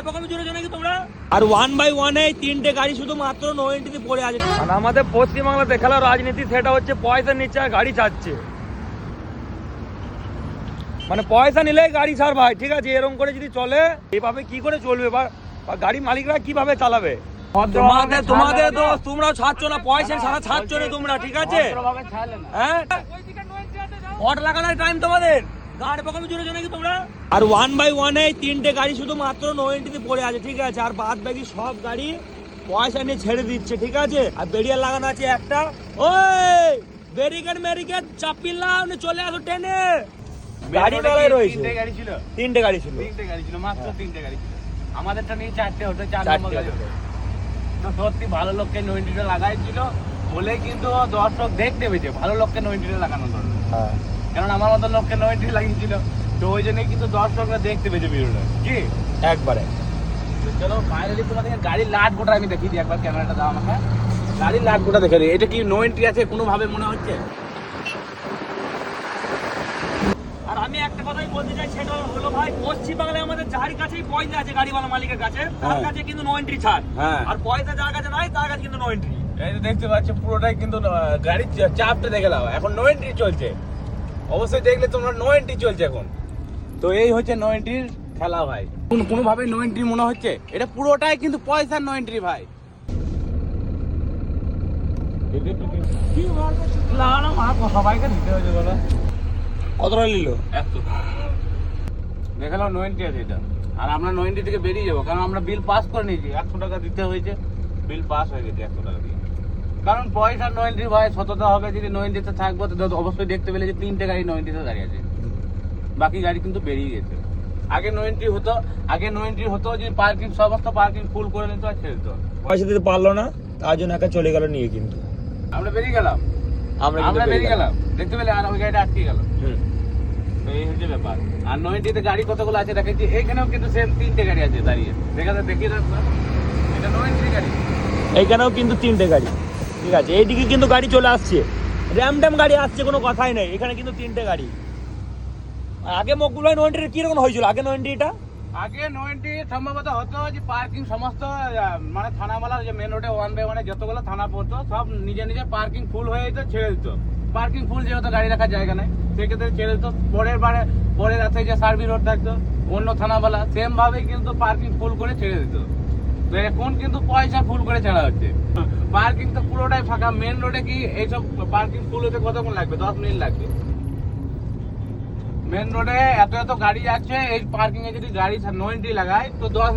পকানো জোরে নাকি তোমরা? আর 1/1 এই তিনটে গাড়ি শুধু মাত্র নো এন্ট্রিতে পড়ে আছে। আর আমাদের পশ্চিমবাংলা দেখালো রাজনীতি, সেটা হচ্ছে পয়সা নিচ্ছে আর গাড়ি ছাড়ছে। মানে পয়সা নিলেই গাড়ি ছাড় ভাই, ঠিক আছে? এরকম করে যদি চলে এইভাবে কি করে চলবে বা গাড়ি মালিকরা কিভাবে চালাবে? তোমাদের তো তোমরাও ছাড়ছো না, পয়সা ছাড়া ছাড়ছো না তোমরা, ঠিক আছে? হ্যাঁ, কট লাগানোর টাইম তোমাদের, গাড়ি পকানো জোরে নাকি তোমরা? আর 1/1 এই তিনটে গাড়ি শুধু মাত্র নো এন্ট্রিতে পড়ে আছে, ঠিক আছে? আর বাদ বাকি সব গাড়ি পয়সা নিয়ে ছেড়ে দিচ্ছে, ঠিক আছে? আর ব্যারিয়ার লাগানো আছে একটা। ওই ব্যারিকেড চাপিলা চলে আসো টেনে। গাড়ি দাঁড়ায় রয়েছে, তিনটে গাড়ি ছিল মাত্র তিনটে গাড়ি ছিল। আমাদেরটা নিয়ে চারটে হতো, 4 নম্বর গাড়ি হতো। তো সত্যি ভালো লোককে নো এন্ট্রিটা লাগাইছিল বলে কিন্তু দর্শক দেখতে পেয়েছে ভালো লোককে নো এন্ট্রিটা লাগানো দরকার। হ্যাঁ, কারণ আমার মতো লোককে নো এন্ট্রি লাগিয়েছিল, তো ওই জন্যই কিন্তু দর্শকরা দেখতে পেয়েছে ভিডিওটা। কি একবারে। তো চলো ফাইনালি তোমাদের গাড়ির লাট গোটা আমি দেখিয়ে দিই, একবার ক্যামেরাটা দাও আমাকে। গাড়ির লাট গোটা দেখে দিই। এটা কি নো এন্ট্রি আছে কোনোভাবে মনে হচ্ছে? আর আমি একটা কথাই বলতে চাই, সেটা হলো ভাই, পশ্চিমবাংলায় আমাদের যার কাছেই পয়সা আছে গাড়িওয়ালা মালিকের কাছে, তার কাছে কিন্তু নো এন্ট্রি ছাড়। হ্যাঁ। আর পয়সা যার কাছে নাই তার কাছে কিন্তু নো এন্ট্রি। এই যে দেখতে পাচ্ছ পুরোটাই কিন্তু গাড়ির চাপটা দেখে নাও, এখন নো এন্ট্রি চলছে। অবশ্যই দেখলে তোমরা নো এন্ট্রি চলছে এখন। তো এই হচ্ছে নো এন্ট্রির খেলা ভাই। কোনোভাবে নো এন্ট্রি মনে হচ্ছে? এটা পুরোটাই কিন্তু পয়সার নো এন্ট্রি ভাই। সবাইকে দিতে হয়েছে বলো। কতটা নিল? দেখালো নো এন্ট্রি আছে এটা। আর আমরা নো এন্ট্রি থেকে বেরিয়ে যাবো, কারণ আমরা বিল পাস করে নিয়েছি। 100 টাকা দিতে হয়েছে, বিল পাস হয়ে গেছে 100 টাকা দিয়ে। কারণ পয়সা নো এন্ট্রি ভাই, সততা হবে। যদি নো এন্ট্রিতে থাকবো তো অবশ্যই দেখতে পেলে যে 3টে গাড়ি নো এন্ট্রিতে দাঁড়িয়ে আছে, বাকি গাড়ি কিন্তু বেরিয়ে গেছে। আগে নো এন্ট্রি হতো যে সমস্ত পার্কিং ফুল করে নিত আর ছেড়ে দিত। পয়সা দিতে পারলো না, তার জন্য একা চলে গেল নিয়ে। কিন্তু আমরা বেরিয়ে গেলাম, আমরা বেরিয়ে গেলাম দেখতে পেলে, আর ওই গাড়িটা আটকে গেল। এই হচ্ছে ব্যাপার। আর নো এন্ট্রিতে গাড়ি কতগুলো আছে দেখেছি, এখানেও কিন্তু সেম 3টে গাড়ি আছে দাঁড়িয়ে। দেখিয়ে রাখবো, এটা নো এন্ট্রি গাড়ি। এইখানেও কিন্তু তিনটে গাড়ি, ঠিক আছে? এইদিকে কিন্তু গাড়ি চলে আসছে, র্যামড্যাম গাড়ি আসছে, কোনো কথাই নেই। এখানে কিন্তু তিনটে গাড়ি। আগে মকবুল নো এন্ট্রি কিরকম হয়েছিল? আগে নো এন্ট্রিটা আগে নো এন্ট্রি সম্ভবত হতো যে পার্কিং সমস্ত মানে থানাওয়ালা যে মেন রোডে 1/1 যতগুলো থানা পড়তো সব নিজে নিজে পার্কিং ফুল হয়ে যেত, ছেড়ে দিত। পার্কিং ফুল যেহেতু গাড়ি রাখার জায়গা নেই, সেক্ষেত্রে ছেড়ে দিত। পরের রাতে যে সার্ভিস রোড থাকতো অন্য থানাওয়ালা সেম ভাবে কিন্তু পার্কিং ফুল করে ছেড়ে দিত। তো এখন কিন্তু পয়সা ফুল করে ছাড়া হচ্ছে। পার্কিং তো পুরোটাই ফাঁকা। মেন রোডে কি এইসব পার্কিং ফুল হতে কতক্ষণ লাগবে? 10 মিনিট লাগবে। মেন রোডে এত গাড়ি আছে, এই পার্কিং এ যদি গাড়ি নো এন্ট্রি লাগায় তো 10